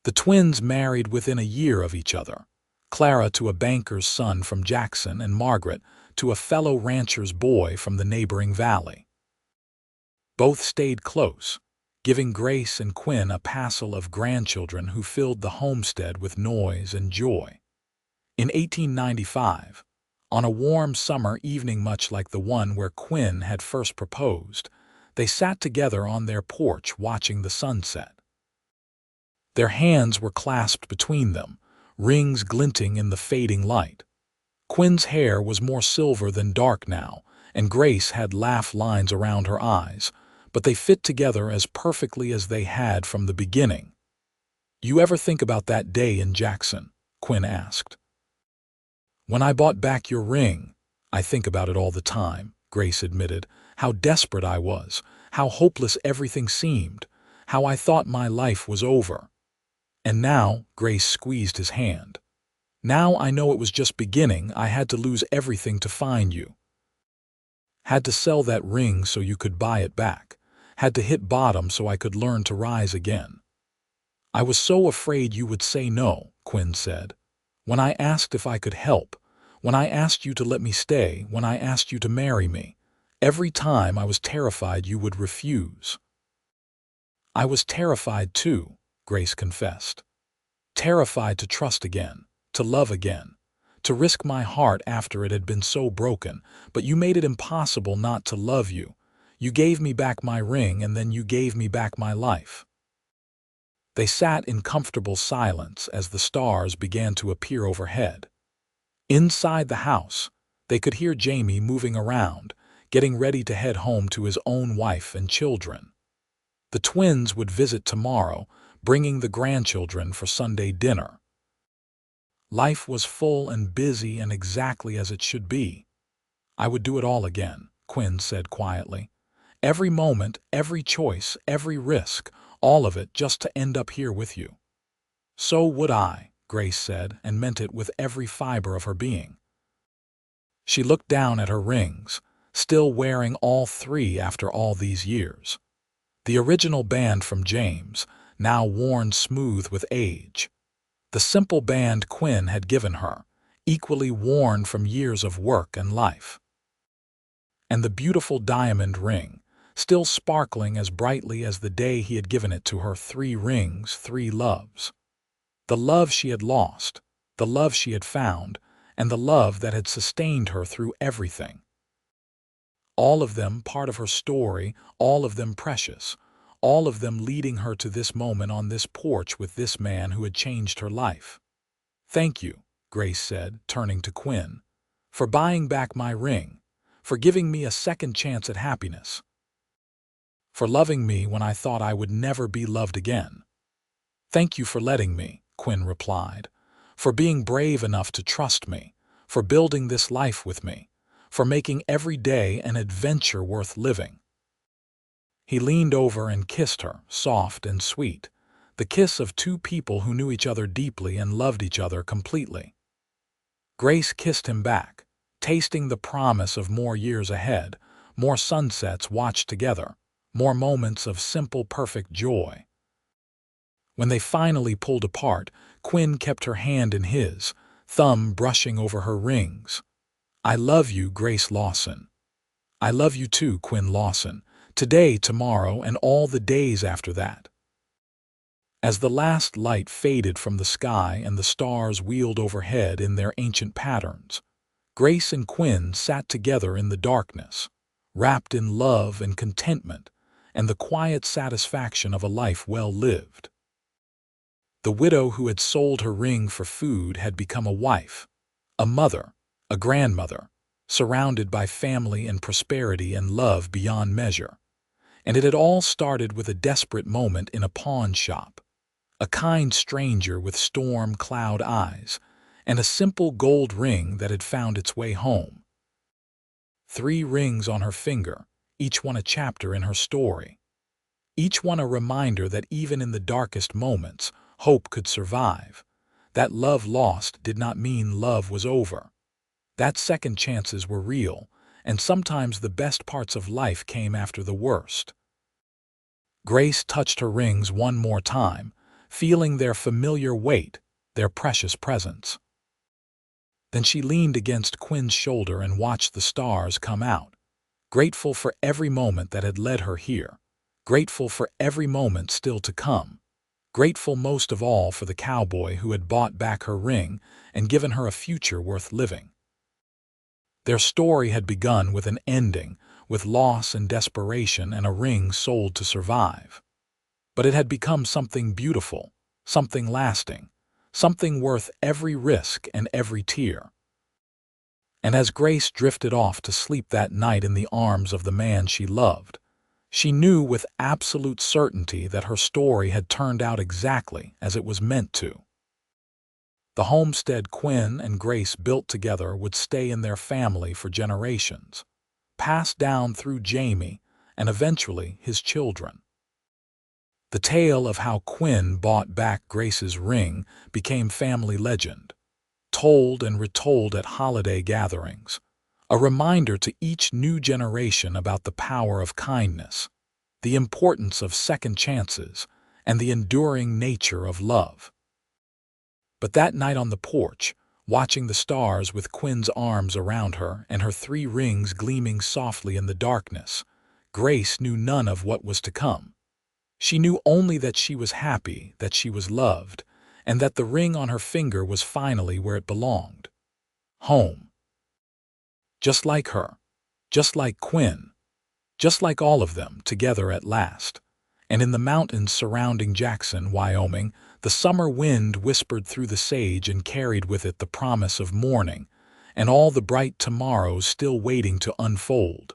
The twins married within a year of each other, Clara to a banker's son from Jackson and Margaret to a fellow rancher's boy from the neighboring valley. Both stayed close, giving Grace and Quinn a passel of grandchildren who filled the homestead with noise and joy. In 1895, on a warm summer evening much like the one where Quinn had first proposed, they sat together on their porch watching the sunset. Their hands were clasped between them, rings glinting in the fading light. Quinn's hair was more silver than dark now, and Grace had laugh lines around her eyes, but they fit together as perfectly as they had from the beginning. "You ever think about that day in Jackson?" Quinn asked. "When I bought back your ring, I think about it all the time," Grace admitted. "How desperate I was, how hopeless everything seemed, how I thought my life was over. And now," Grace squeezed his hand, "now I know it was just beginning. I had to lose everything to find you. Had to sell that ring so you could buy it back. Had to hit bottom so I could learn to rise again." "I was so afraid you would say no," Quinn said. "When I asked if I could help, when I asked you to let me stay, when I asked you to marry me, every time I was terrified you would refuse." "I was terrified too," Grace confessed. "Terrified to trust again, to love again, to risk my heart after it had been so broken, but you made it impossible not to love you. You gave me back my ring and then you gave me back my life." They sat in comfortable silence as the stars began to appear overhead. Inside the house, they could hear Jamie moving around, getting ready to head home to his own wife and children. The twins would visit tomorrow, bringing the grandchildren for Sunday dinner. Life was full and busy and exactly as it should be. "I would do it all again," Quinn said quietly. "Every moment, every choice, every risk, all of it just to end up here with you." "So would I," Grace said, and meant it with every fiber of her being. She looked down at her rings, still wearing all three after all these years. The original band from James, now worn smooth with age. The simple band Quinn had given her, equally worn from years of work and life. And the beautiful diamond ring, still sparkling as brightly as the day he had given it to her. 3 rings, 3 loves. The love she had lost, the love she had found, and the love that had sustained her through everything. All of them part of her story, all of them precious, all of them leading her to this moment on this porch with this man who had changed her life. "Thank you," Grace said, turning to Quinn, "for buying back my ring, for giving me a second chance at happiness, for loving me when I thought I would never be loved again." "Thank you for letting me," Quinn replied, "for being brave enough to trust me, for building this life with me, for making every day an adventure worth living." He leaned over and kissed her, soft and sweet, the kiss of 2 people who knew each other deeply and loved each other completely. Grace kissed him back, tasting the promise of more years ahead, more sunsets watched together, more moments of simple, perfect joy. When they finally pulled apart, Quinn kept her hand in his, thumb brushing over her rings. "I love you, Grace Lawson. I love you too, Quinn Lawson, today, tomorrow, and all the days after that." As the last light faded from the sky and the stars wheeled overhead in their ancient patterns, Grace and Quinn sat together in the darkness, wrapped in love and contentment and the quiet satisfaction of a life well lived. The widow who had sold her ring for food had become a wife, a mother, a grandmother, surrounded by family and prosperity and love beyond measure. And it had all started with a desperate moment in a pawn shop, a kind stranger with storm cloud eyes, and a simple gold ring that had found its way home. 3 rings on her finger, each one a chapter in her story. Each one a reminder that even in the darkest moments, hope could survive. That love lost did not mean love was over. That second chances were real, and sometimes the best parts of life came after the worst. Grace touched her rings one more time, feeling their familiar weight, their precious presence. Then she leaned against Quinn's shoulder and watched the stars come out, grateful for every moment that had led her here, grateful for every moment still to come, grateful most of all for the cowboy who had bought back her ring and given her a future worth living. Their story had begun with an ending, with loss and desperation and a ring sold to survive. But it had become something beautiful, something lasting, something worth every risk and every tear. And as Grace drifted off to sleep that night in the arms of the man she loved, she knew with absolute certainty that her story had turned out exactly as it was meant to. The homestead Quinn and Grace built together would stay in their family for generations, passed down through Jamie and eventually his children. The tale of how Quinn bought back Grace's ring became family legend, told and retold at holiday gatherings, a reminder to each new generation about the power of kindness, the importance of second chances, and the enduring nature of love. But that night on the porch, watching the stars with Quinn's arms around her and her 3 rings gleaming softly in the darkness, Grace knew none of what was to come. She knew only that she was happy, that she was loved, and that the ring on her finger was finally where it belonged. Home. Just like her, just like Quinn, just like all of them together at last. And in the mountains surrounding Jackson, Wyoming, the summer wind whispered through the sage and carried with it the promise of morning, and all the bright tomorrows still waiting to unfold.